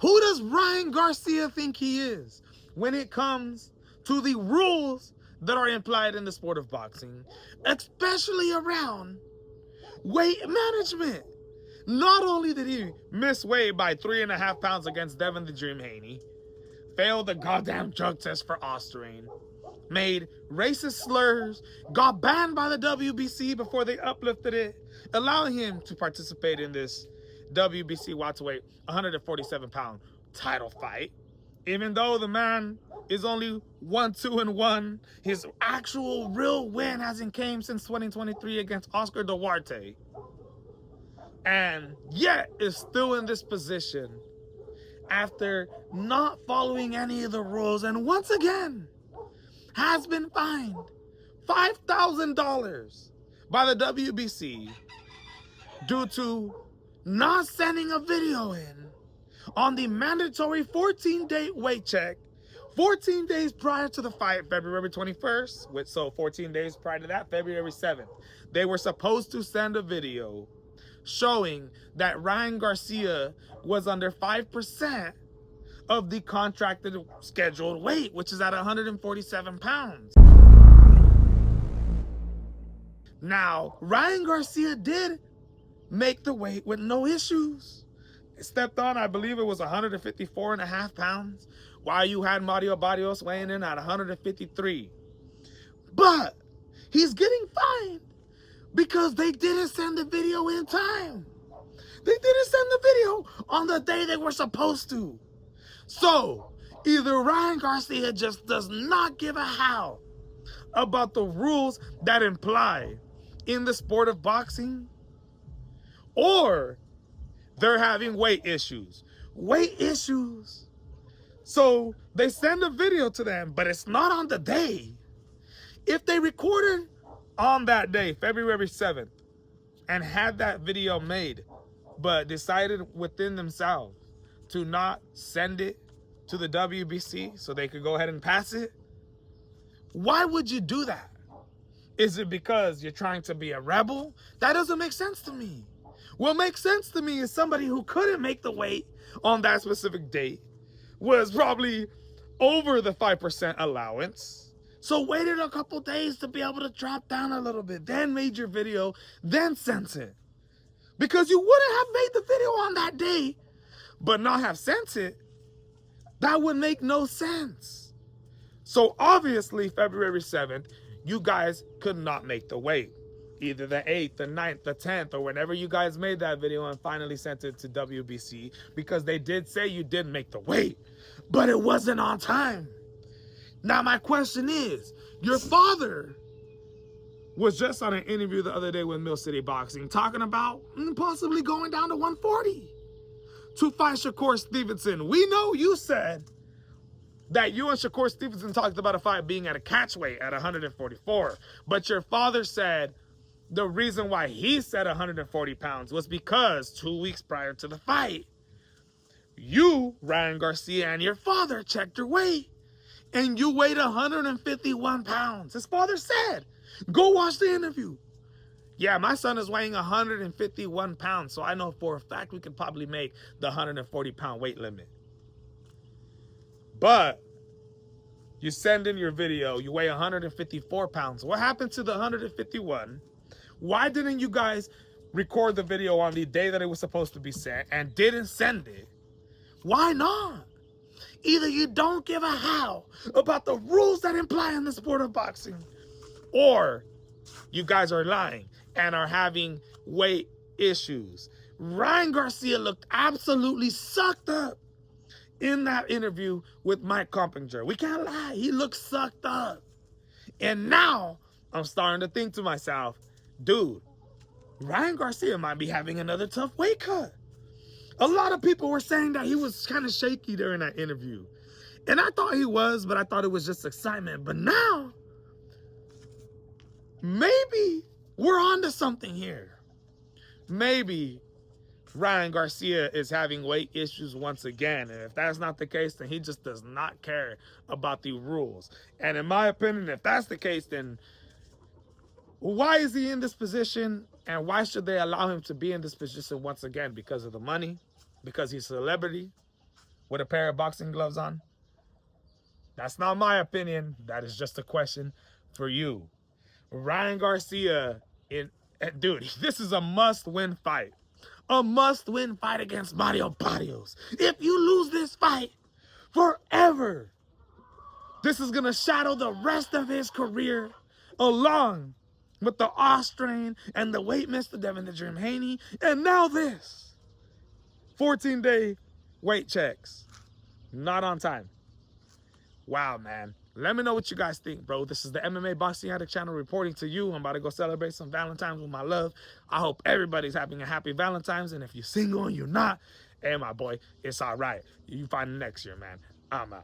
Who does Ryan Garcia think he is when it comes to the rules that are implied in the sport of boxing, especially around weight management? Not only did he miss weight by 3.5 pounds against Devin the Dream Haney, failed the goddamn drug test for Austrane, made racist slurs, got banned by the WBC before they uplifted it, allowing him to participate in this WBC welterweight 147-pound title fight. Even though the man is only 1-2-1, his actual real win hasn't came since 2023 against Oscar Duarte. And yet is still in this position after not following any of the rules, and once again has been fined $5,000 by the WBC due to not sending a video in on the mandatory 14-day weight check 14 days prior to the fight, February 21st, so 14 days prior to that, February 7th. They were supposed to send a video showing that Ryan Garcia was under 5% of the contracted scheduled weight, which is at 147 pounds. Now, Ryan Garcia did make the weight with no issues. It stepped on, I believe it was 154.5 pounds, while you had Mario Barrios weighing in at 153. But he's getting fined because they didn't send the video in time. They didn't send the video on the day they were supposed to. So, either Ryan Garcia just does not give a how about the rules that imply in the sport of boxing, or they're having weight issues. Weight issues. So, they send a video to them, but it's not on the day. If they recorded on that day, February 7th, and had that video made, but decided within themselves to not send it to the WBC so they could go ahead and pass it, why would you do that? Is it because you're trying to be a rebel? That doesn't make sense to me. What makes sense to me is somebody who couldn't make the weight on that specific date, was probably over the 5% allowance, so waited a couple days to be able to drop down a little bit, then made your video, then sent it. Because you wouldn't have made the video on that day, but not have sent it. That would make no sense. So obviously, February 7th, you guys could not make the weight. Either the 8th, the 9th, the 10th, or whenever you guys made that video and finally sent it to WBC, because they did say you didn't make the weight, but it wasn't on time. Now my question is, your father was just on an interview the other day with Mill City Boxing talking about possibly going down to 140 to fight Shakur Stevenson. We know you said that you and Shakur Stevenson talked about a fight being at a catch weight at 144, but your father said the reason why he said 140 pounds was because 2 weeks prior to the fight, you, Ryan Garcia, and your father checked your weight, and you weighed 151 pounds. His father said, go watch the interview. Yeah, my son is weighing 151 pounds, so I know for a fact we could probably make the 140-pound weight limit. But you send in your video, you weigh 154 pounds. What happened to the 151? Why didn't you guys record the video on the day that it was supposed to be sent and didn't send it? Why not? Either you don't give a how about the rules that imply in the sport of boxing, or you guys are lying and are having weight issues. Ryan Garcia looked absolutely sucked up in that interview with Mike Compinger. We can't lie. He looked sucked up. And now I'm starting to think to myself, dude, Ryan Garcia might be having another tough weight cut. A lot of people were saying that he was kind of shaky during that interview. And I thought he was, but I thought it was just excitement. But now, maybe we're onto something here. Maybe Ryan Garcia is having weight issues once again. And if that's not the case, then he just does not care about the rules. And in my opinion, if that's the case, then why is he in this position, and why should they allow him to be in this position once again? Because of the money? Because he's a celebrity? with a pair of boxing gloves on? That's not my opinion. That is just a question for you. Ryan Garcia, dude, this is a must-win fight. A must-win fight against Mario Barrios. If you lose this fight, forever, this is going to shadow the rest of his career, along with the Austrian and the weight miss to Devin the Dream Haney, and now this. 14-day weight checks. Not on time. Wow, man. Let me know what you guys think, bro. This is the MMA Boxing Addict channel reporting to you. I'm about to go celebrate some Valentine's with my love. I hope everybody's having a happy Valentine's. And if you're single and you're not, hey, my boy, it's all right. You find it next year, man. I'm out.